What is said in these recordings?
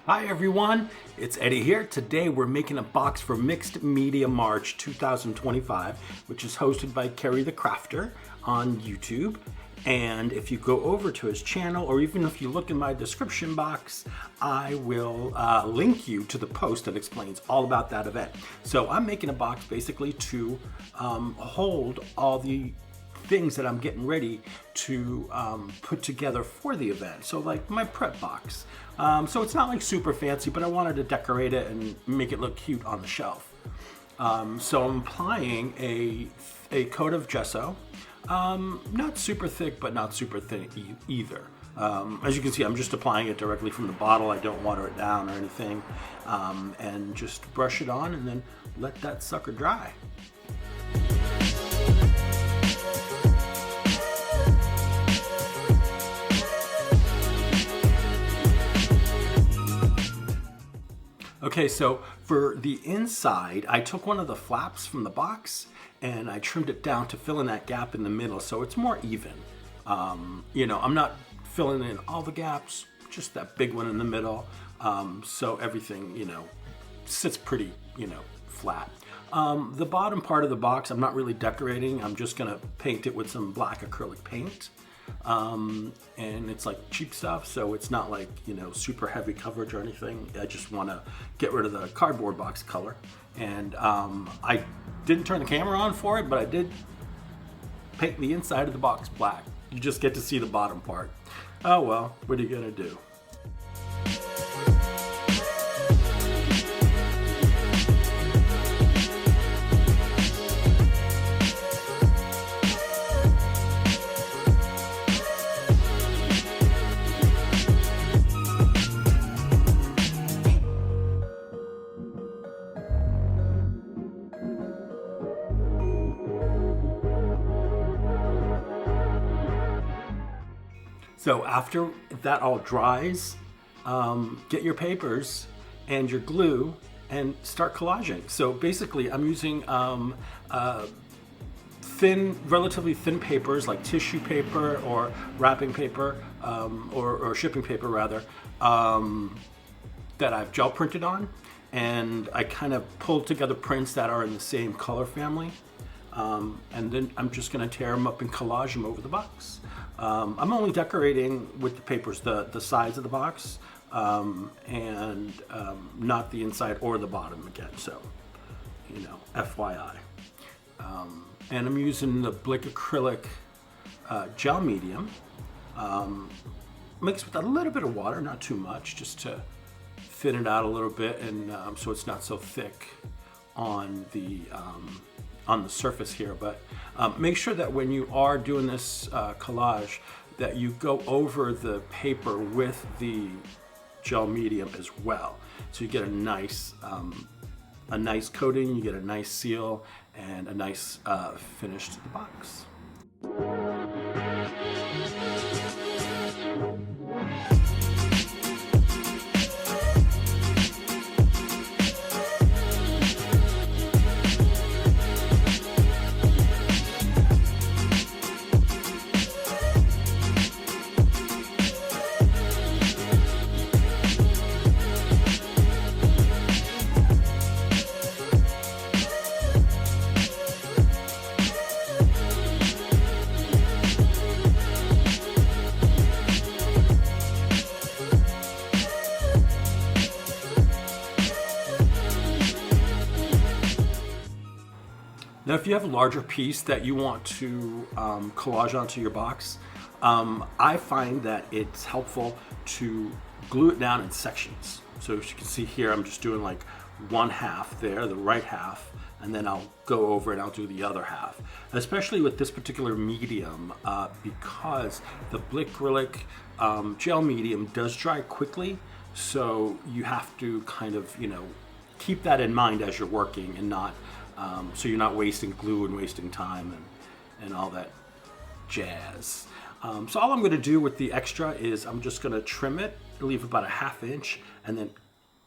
Hi everyone, it's Eddie here. Today we're making a box for Mixed Media March 2025, which is hosted by Kerry the Crafter on YouTube. And if you go over to his channel, or even if you look in my description box, I will link you to the post that explains all about that event. So I'm making a box basically to hold all the things that I'm getting ready to put together for the event. So like my prep box. So it's not like super fancy, but I wanted to decorate it and make it look cute on the shelf. So I'm applying a coat of gesso. Not super thick, but not super thin either. As you can see, I'm just applying it directly from the bottle. I don't water it down or anything. And just brush it on and then let that sucker dry. Okay, so for the inside, I took one of the flaps from the box and I trimmed it down to fill in that gap in the middle so it's more even. You know, I'm not filling in all the gaps, just that big one in the middle, so everything, you know, sits pretty, you know, flat. The bottom part of the box, I'm not really decorating. I'm just gonna paint it with some black acrylic paint. And it's like cheap stuff, so it's not like, you know, super heavy coverage or anything. I just want to get rid of the cardboard box color. And I didn't turn the camera on for it, but I did paint the inside of the box black. You just get to see the bottom part. Oh well, what are you gonna do? So after that all dries, get your papers and your glue and start collaging. So basically I'm using relatively thin papers like tissue paper or wrapping paper, or shipping paper rather, that I've gel printed on. And I kind of pulled together prints that are in the same color family. And then I'm just gonna tear them up and collage them over the box. I'm only decorating with the papers, the sides of the box, and not the inside or the bottom again, so, you know, FYI. And I'm using the Blick acrylic gel medium, mixed with a little bit of water, not too much, just to thin it out a little bit, and so it's not so thick on the surface here. But make sure that when you are doing this collage that you go over the paper with the gel medium as well, so you get a nice coating, you get a nice seal, and a nice finish to the box. Now, if you have a larger piece that you want to collage onto your box, I find that it's helpful to glue it down in sections. So as you can see here, I'm just doing like one half there, the right half, and then I'll go over and I'll do the other half. Especially with this particular medium, because the Blick acrylic gel medium does dry quickly, so you have to kind of, you know, keep that in mind as you're working, and not so you're not wasting glue and wasting time and all that jazz. So all I'm going to do with the extra is I'm just going to trim it, leave about a 1/2 inch, and then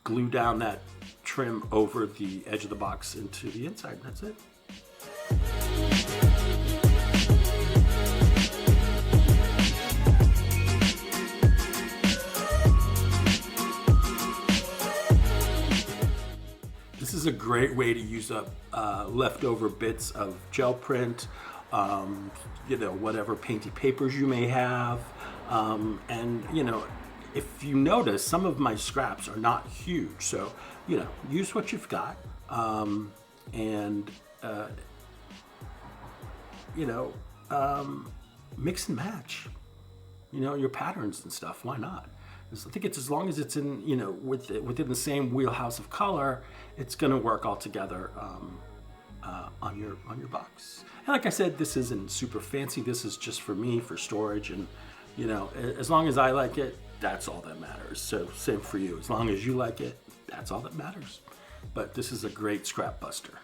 glue down that trim over the edge of the box into the inside. That's it. is a great way to use up leftover bits of gel print, whatever painty papers you may have. And if you notice, some of my scraps are not huge. So, use what you've got. Mix and match, your patterns and stuff. Why not? I think it's, as long as it's in, within the same wheelhouse of color, it's going to work all together on your box. And like I said, this isn't super fancy. This is just for me, for storage, and as long as I like it, that's all that matters. So same for you. As long as you like it, that's all that matters. But this is a great scrap buster.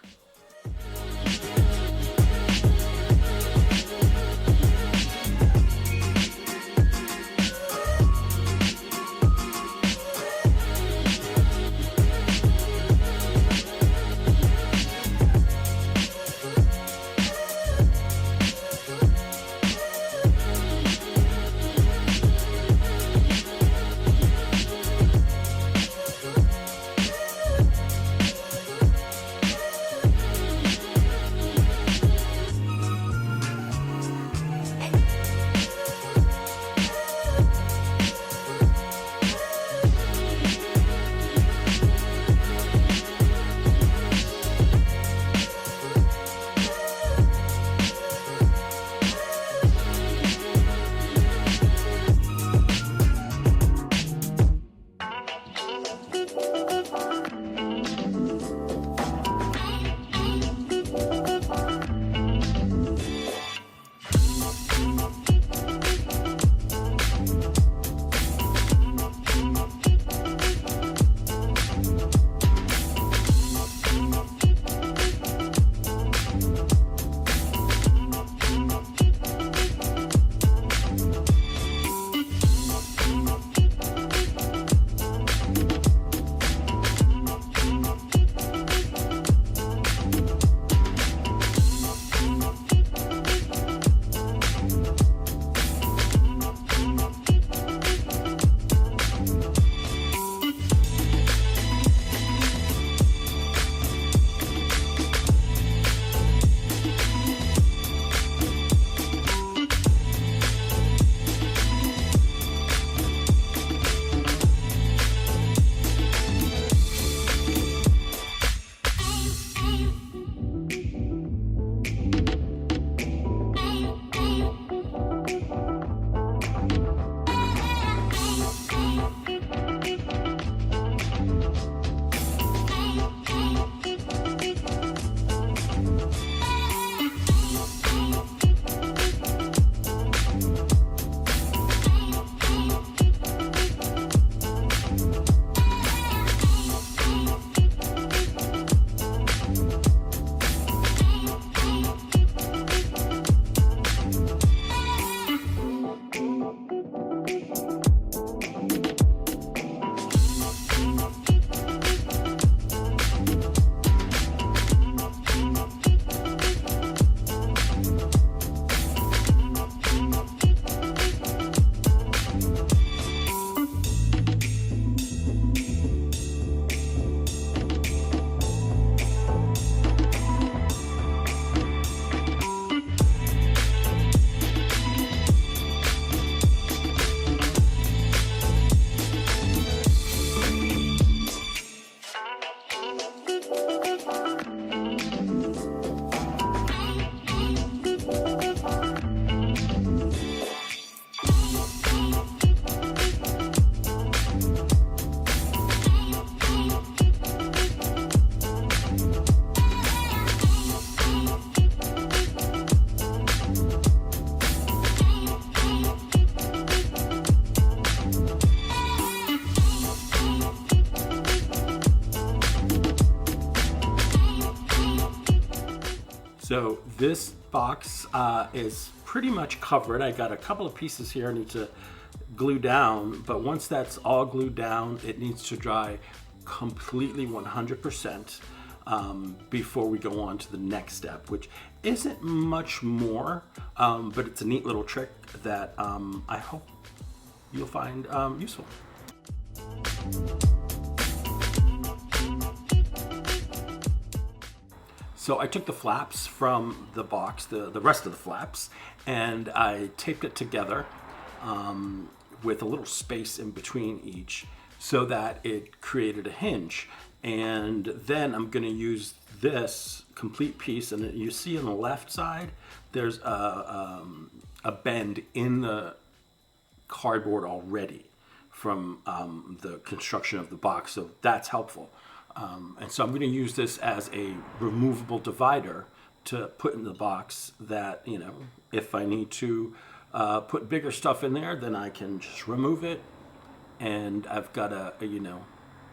So this box is pretty much covered. I got a couple of pieces here I need to glue down, but once that's all glued down, it needs to dry completely 100% before we go on to the next step, which isn't much more, but it's a neat little trick that I hope you'll find useful. So I took the flaps from the box, the rest of the flaps, and I taped it together with a little space in between each so that it created a hinge. And then I'm going to use this complete piece, and you see on the left side there's a bend in the cardboard already from the construction of the box, so that's helpful. And so I'm going to use this as a removable divider to put in the box that, you know, if I need to put bigger stuff in there, then I can just remove it, and I've got a you know,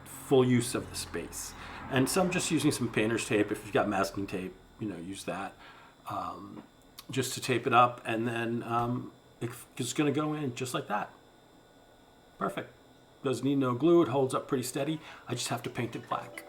full use of the space. And so I'm just using some painter's tape. If you've got masking tape, you know, use that just to tape it up, and then it's going to go in just like that. Perfect. Doesn't need no glue. It holds up pretty steady. I just have to paint it black.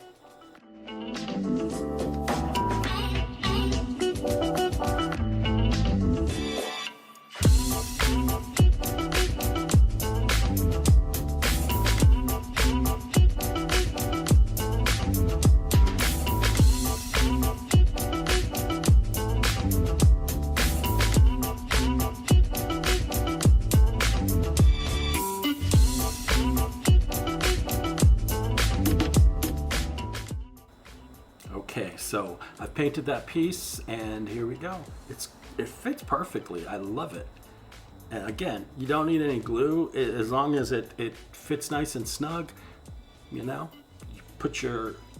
Okay, so I've painted that piece, and here we go. It fits perfectly. I love it. And again, you don't need any glue as long as it fits nice and snug. You know,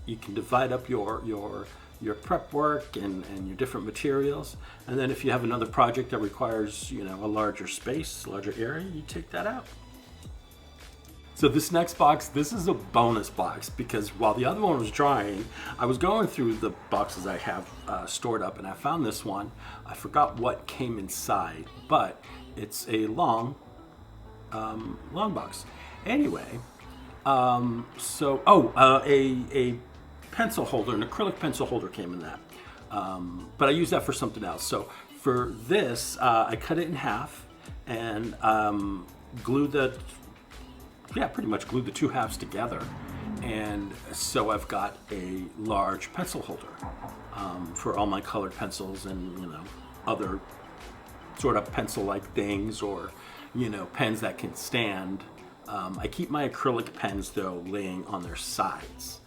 you can divide up your prep work and your different materials, and then if you have another project that requires, you know, a larger space, larger area, you take that out. So this next box, this is a bonus box, because while the other one was drying, I was going through the boxes I have stored up, and I found this one. I forgot what came inside, but it's a long box. Anyway, a pencil holder, an acrylic pencil holder came in that, but I used that for something else. So for this, I cut it in half and pretty much glued the two halves together. And so I've got a large pencil holder for all my colored pencils and, you know, other sort of pencil-like things, or, you know, pens that can stand. I keep my acrylic pens, though, laying on their sides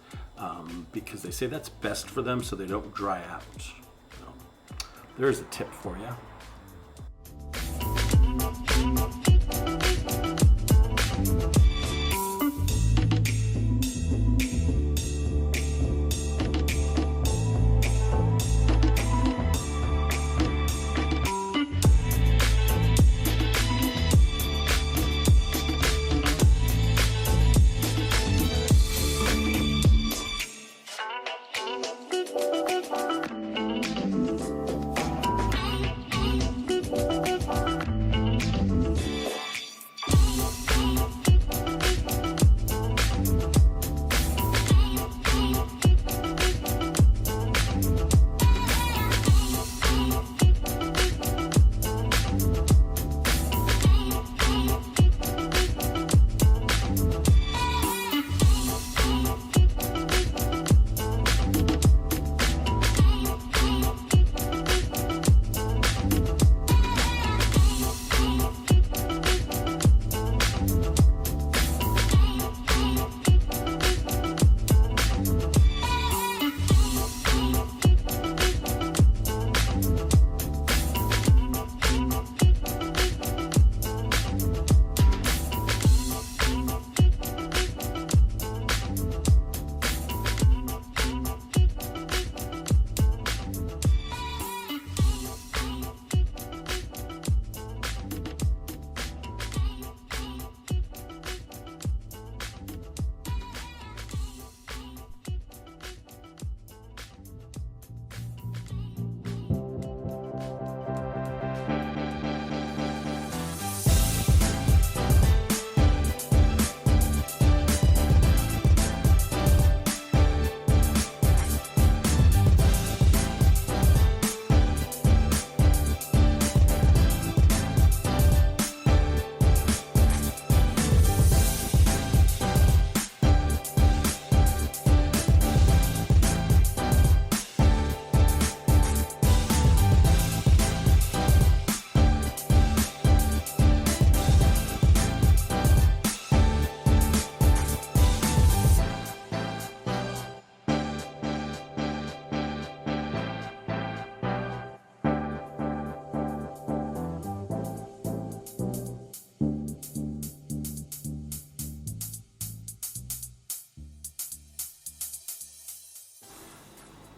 because they say that's best for them so they don't dry out. So, there's a tip for you.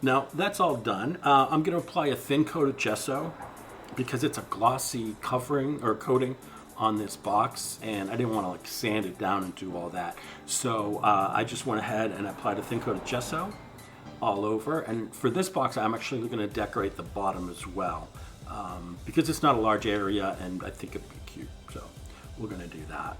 Now that's all done. I'm going to apply a thin coat of gesso because it's a glossy covering or coating on this box, and I didn't want to like sand it down and do all that. So I just went ahead and applied a thin coat of gesso all over. And for this box, I'm actually going to decorate the bottom as well because it's not a large area, and I think it'd be cute. So we're going to do that.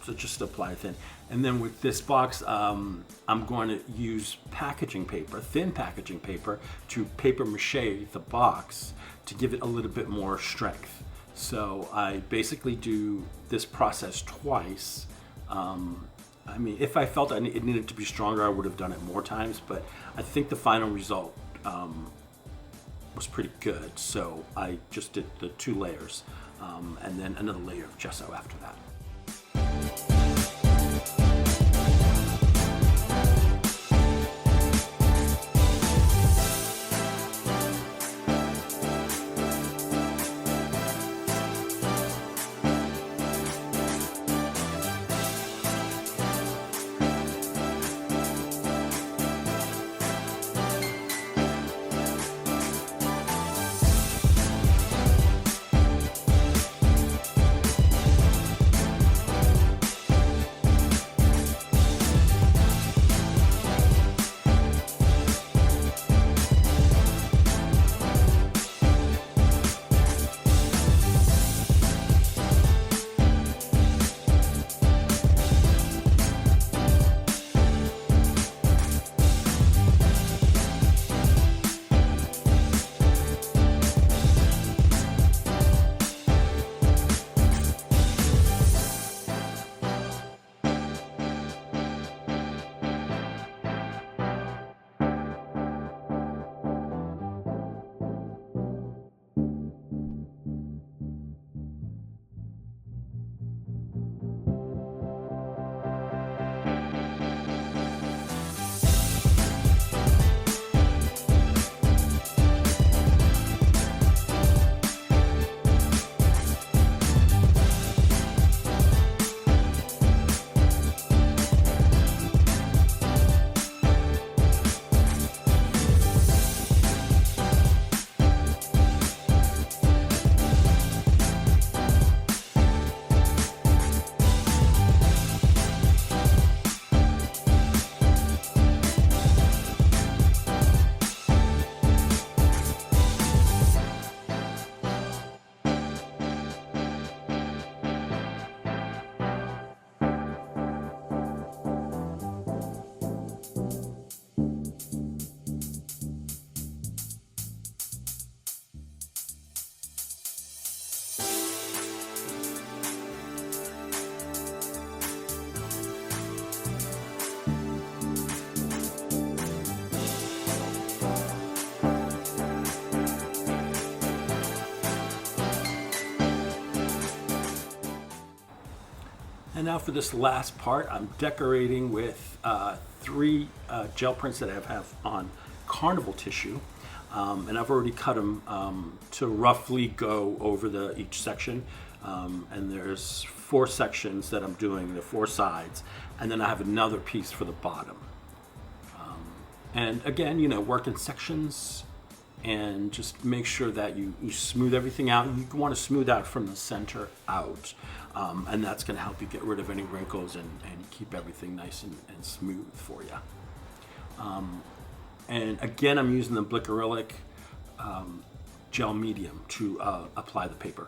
So just apply thin. And then with this box, I'm going to use packaging paper, thin packaging paper, to paper mache the box to give it a little bit more strength. So I basically do this process twice. I mean, if I felt it needed to be stronger, I would have done it more times, but I think the final result was pretty good. So I just did the 2 layers and then another layer of gesso after that. And now for this last part, I'm decorating with 3 gel prints that I have on carnival tissue. And I've already cut them to roughly go over each section. And there's 4 sections that I'm doing, the 4 sides. And then I have another piece for the bottom. And again, you know, work in sections and just make sure that you smooth everything out. You want to smooth out from the center out. And that's going to help you get rid of any wrinkles and keep everything nice and smooth for you. And again, I'm using the Acrylic gel medium to apply the paper.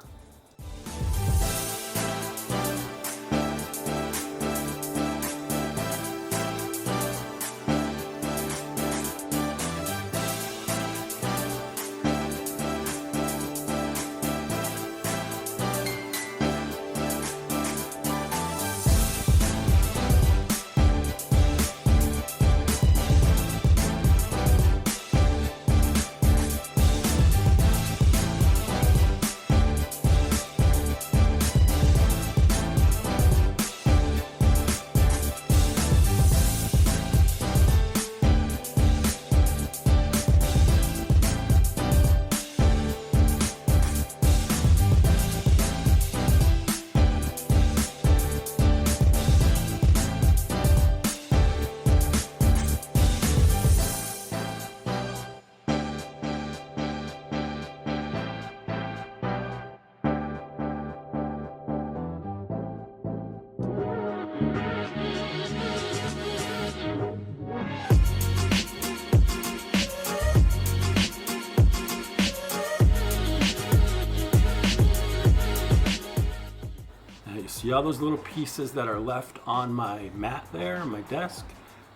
See all those little pieces that are left on my mat there, on my desk?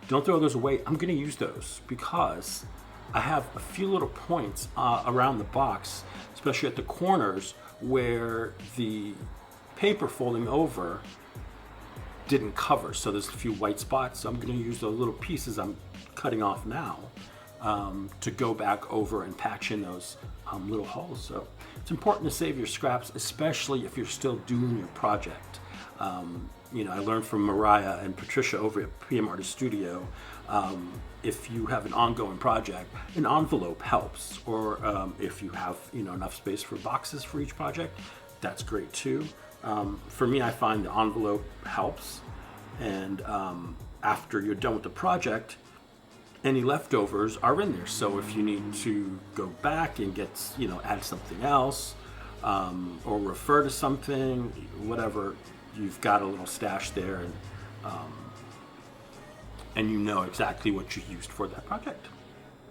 Don't throw those away. I'm gonna use those because I have a few little points around the box, especially at the corners where the paper folding over didn't cover. So there's a few white spots. So I'm gonna use those little pieces I'm cutting off now to go back over and patch in those little holes. So it's important to save your scraps, especially if you're still doing your project. You know, I learned from Mariah and Patricia over at PM Artist Studio, if you have an ongoing project, an envelope helps. Or if you have, you know, enough space for boxes for each project, that's great too. For me, I find the envelope helps. And after you're done with the project, any leftovers are in there. So if you need to go back and get, you know, add something else, or refer to something, whatever, you've got a little stash there, and you know exactly what you used for that project.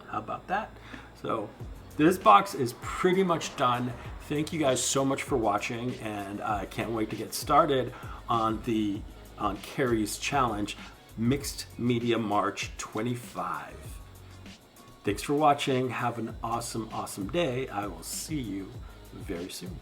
How about that? So this box is pretty much done. Thank you guys so much for watching, and I can't wait to get started on Carrie's challenge, Mixed Media March 25. Thanks for watching. Have an awesome day. I will see you very soon.